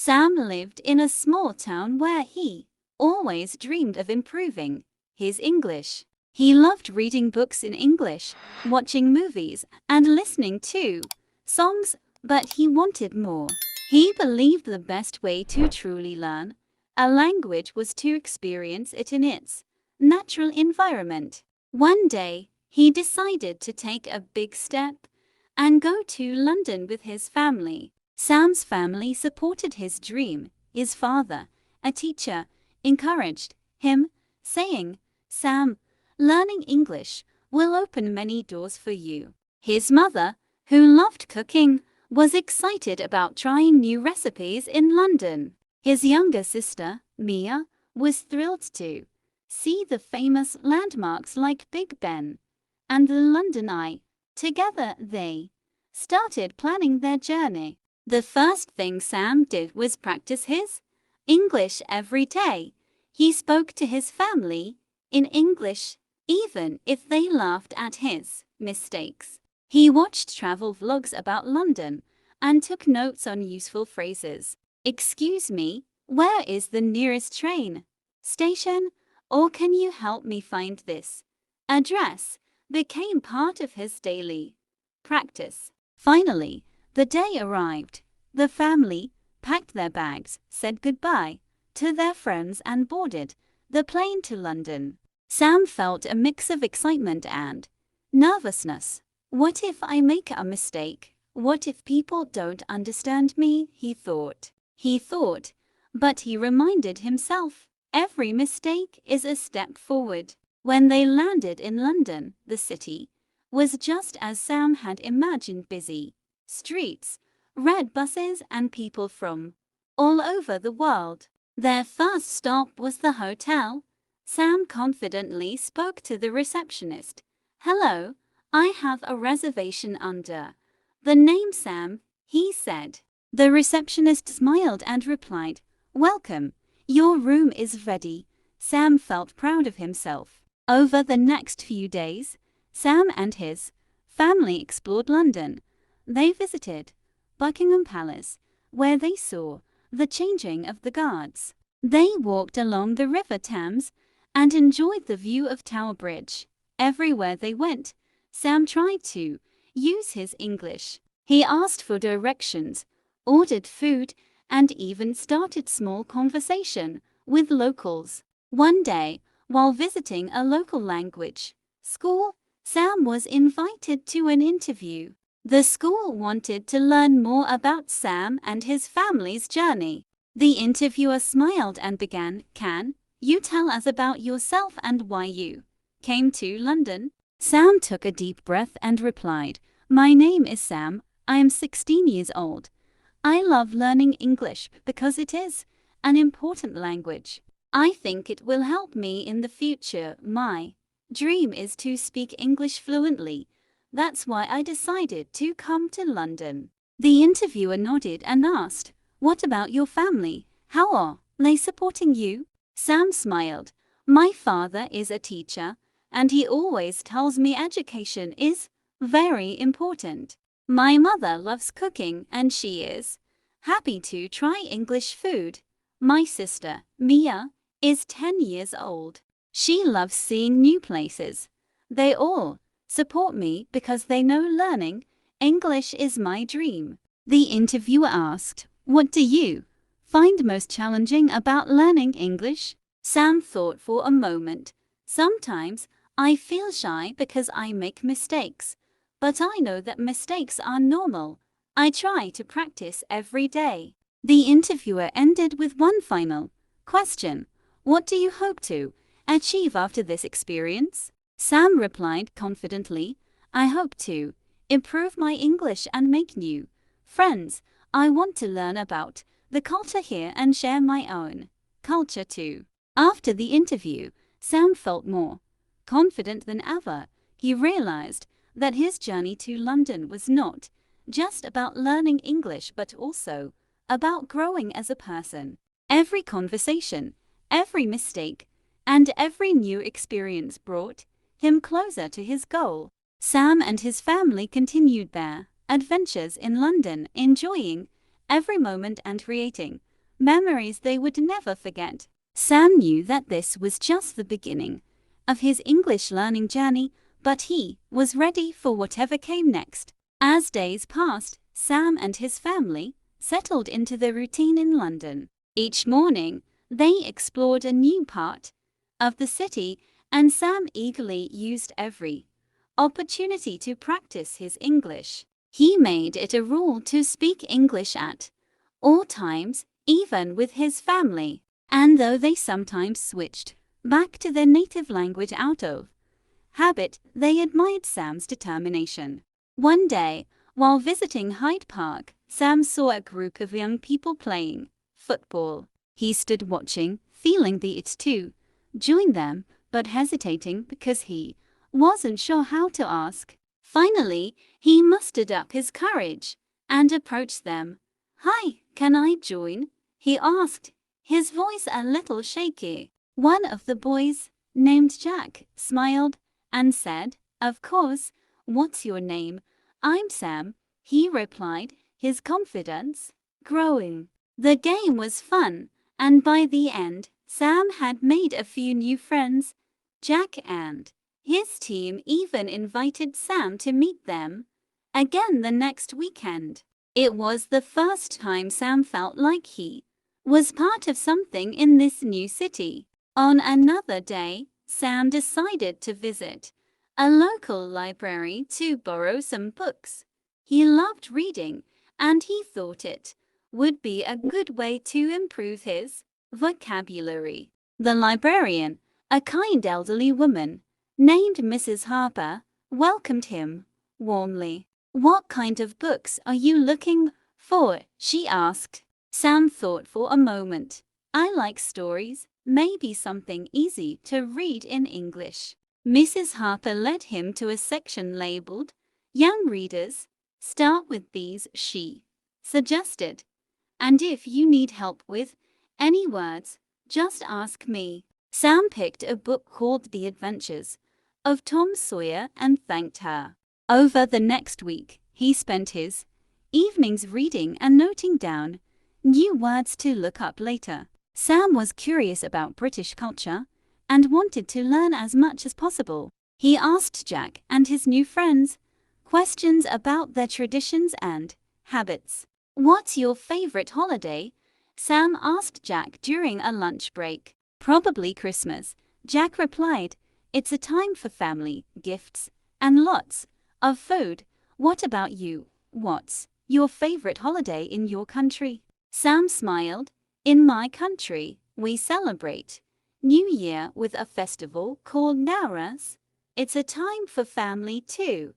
Sam lived in a small town where he always dreamed of improving his English. He loved reading books in English, watching movies, and listening to songs, but he wanted more. He believed the best way to truly learn a language was to experience it in its natural environment. One day, he decided to take a big step and go to London with his family. Sam's family supported his dream. His father, a teacher, encouraged him, saying, "Sam, learning English will open many doors for you." His mother, who loved cooking, was excited about trying new recipes in London. His younger sister, Mia, was thrilled to see the famous landmarks like Big Ben and the London Eye. Together they started planning their journey. The first thing Sam did was practice his English every day. He spoke to his family in English, even if they laughed at his mistakes. He watched travel vlogs about London and took notes on useful phrases. "Excuse me, where is the nearest train station? Or can you help me find this address?" became part of his daily practice. Finally, the day arrived. The family packed their bags, said goodbye to their friends, and boarded the plane to London. Sam felt a mix of excitement and nervousness. "What if I make a mistake? What if people don't understand me?" He thought, but he reminded himself, every mistake is a step forward. When they landed in London, the city was just as Sam had imagined: busy streets, red buses, and people from all over the world. Their first stop was the hotel. Sam confidently spoke to the receptionist. "Hello, I have a reservation under the name Sam," he said. The receptionist smiled and replied, "Welcome, your room is ready." Sam felt proud of himself. Over the next few days, Sam and his family explored London. They visited Buckingham Palace, where they saw the changing of the guards. They walked along the River Thames and enjoyed the view of Tower Bridge. Everywhere they went, Sam tried to use his English. He asked for directions, ordered food, and even started small conversation with locals. One day, while visiting a local language school, Sam was invited to an interview. The school wanted to learn more about Sam and his family's journey. The interviewer smiled and began, "Can you tell us about yourself and why you came to London?" Sam took a deep breath and replied, "My name is Sam. I am 16 years old. I love learning English because it is an important language. I think it will help me in the future. My dream is to speak English fluently. That's why I decided to come to London." The interviewer nodded and asked, "What about your family? How are they supporting you?" Sam smiled. "My father is a teacher, and he always tells me education is very important. My mother loves cooking, and she is happy to try English food. My sister, Mia, is 10 years old. She loves seeing new places. They all support me because they know learning English is my dream." The interviewer asked, "What do you find most challenging about learning English?" Sam thought for a moment. "Sometimes I feel shy because I make mistakes, but I know that mistakes are normal. I try to practice every day." The interviewer ended with one final question. "What do you hope to achieve after this experience?" Sam replied confidently, "I hope to improve my English and make new friends. I want to learn about the culture here and share my own culture too." After the interview, Sam felt more confident than ever. He realized that his journey to London was not just about learning English but also about growing as a person. Every conversation, every mistake, and every new experience brought him closer to his goal. Sam and his family continued their adventures in London, enjoying every moment and creating memories they would never forget. Sam knew that this was just the beginning of his English learning journey, but he was ready for whatever came next. As days passed, Sam and his family settled into their routine in London. Each morning, they explored a new part of the city, and Sam eagerly used every opportunity to practice his English. He made it a rule to speak English at all times, even with his family. And though they sometimes switched back to their native language out of habit, they admired Sam's determination. One day, while visiting Hyde Park, Sam saw a group of young people playing football. He stood watching, feeling the itch to join them, but hesitating because he wasn't sure how to ask. Finally, he mustered up his courage and approached them. "Hi, can I join?" he asked, his voice a little shaky. One of the boys, named Jack, smiled and said, "Of course, what's your name?" "I'm Sam," he replied, his confidence growing. The game was fun, and by the end, Sam had made a few new friends. Jack and his team even invited Sam to meet them again the next weekend. It was the first time Sam felt like he was part of something in this new city. On another day, Sam decided to visit a local library to borrow some books. He loved reading, and he thought it would be a good way to improve his vocabulary. The librarian, a kind elderly woman named Mrs. Harper, welcomed him warmly. "What kind of books are you looking for?" she asked. Sam thought for a moment. "I like stories, maybe something easy to read in English." Mrs. Harper led him to a section labeled "Young Readers." "Start with these," she suggested. "And if you need help with any words, just ask me." Sam picked a book called The Adventures of Tom Sawyer and thanked her. Over the next week, he spent his evenings reading and noting down new words to look up later. Sam was curious about British culture and wanted to learn as much as possible. He asked Jack and his new friends questions about their traditions and habits. "What's your favorite holiday?" Sam asked Jack during a lunch break. "Probably Christmas," Jack replied. "It's a time for family, gifts, and lots of food." "What about you? What's your favorite holiday in your country?" Sam smiled. "In my country, we celebrate New Year with a festival called Nowruz. It's a time for family too,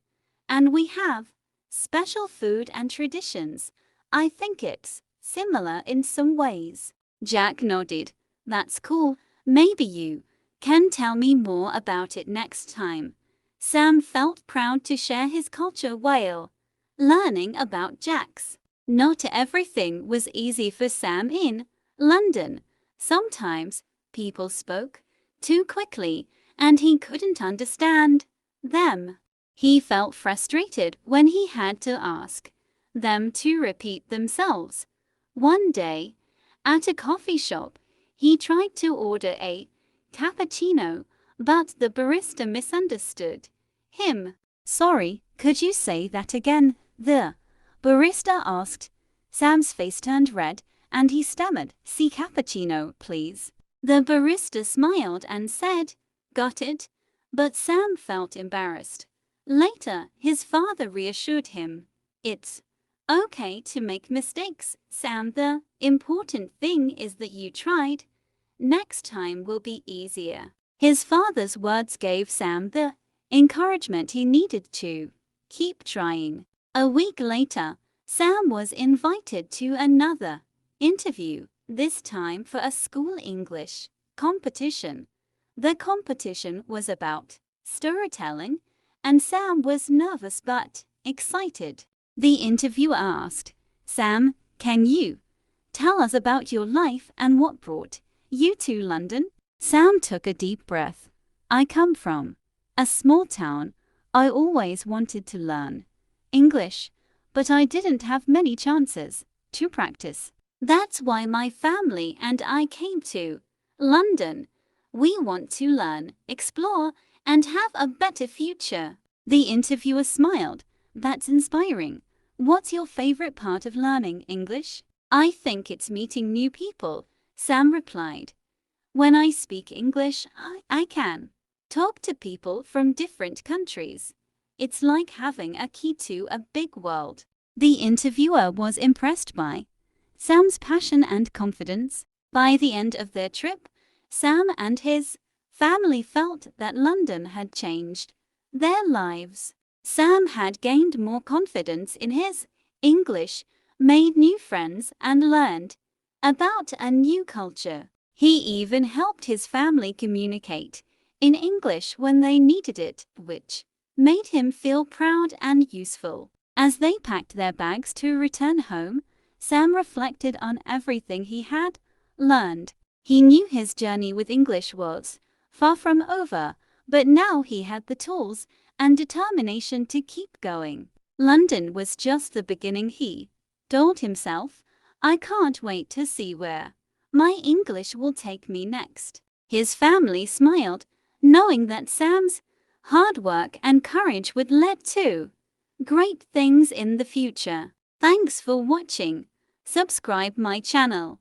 and we have special food and traditions. I think it's similar in some ways." Jack nodded. "That's cool. Maybe you can tell me more about it next time." Sam felt proud to share his culture while learning about Jack's. Not everything was easy for Sam in London. Sometimes people spoke too quickly and he couldn't understand them. He felt frustrated when he had to ask them to repeat themselves. One day, at a coffee shop, he tried to order a cappuccino, but the barista misunderstood him. "Sorry, could you say that again?" the barista asked. Sam's face turned red, and he stammered, "See cappuccino, please." The barista smiled and said, "Got it?" But Sam felt embarrassed. Later, his father reassured him. "It's okay to make mistakes, Sam. The important thing is that you tried. Next time will be easier." His father's words gave Sam the encouragement he needed to keep trying. A week later, Sam was invited to another interview, this time for a school English competition. The competition was about storytelling, and Sam was nervous but excited. The interviewer asked, "Sam, can you tell us about your life and what brought you to London?" Sam took a deep breath. "I come from a small town. I always wanted to learn English, but I didn't have many chances to practice." That's why my family and I came to London. We want to learn, explore, and have a better future. The interviewer smiled. That's inspiring. What's your favorite part of learning English? I think it's meeting new people, Sam replied. When I speak English, I can talk to people from different countries. It's like having a key to a big world. The interviewer was impressed by Sam's passion and confidence. By the end of their trip, Sam and his family felt that London had changed their lives. Sam had gained more confidence in his English, made new friends, and learned about a new culture. He even helped his family communicate in English when they needed it, which made him feel proud and useful. As they packed their bags to return home, Sam reflected on everything he had learned. He knew his journey with English was far from over, but now he had the tools and determination to keep going. London was just the beginning, he told himself. I can't wait to see where my English will take me next. His family smiled, knowing that Sam's hard work and courage would lead to great things in the future. Thanks for watching. Subscribe my channel.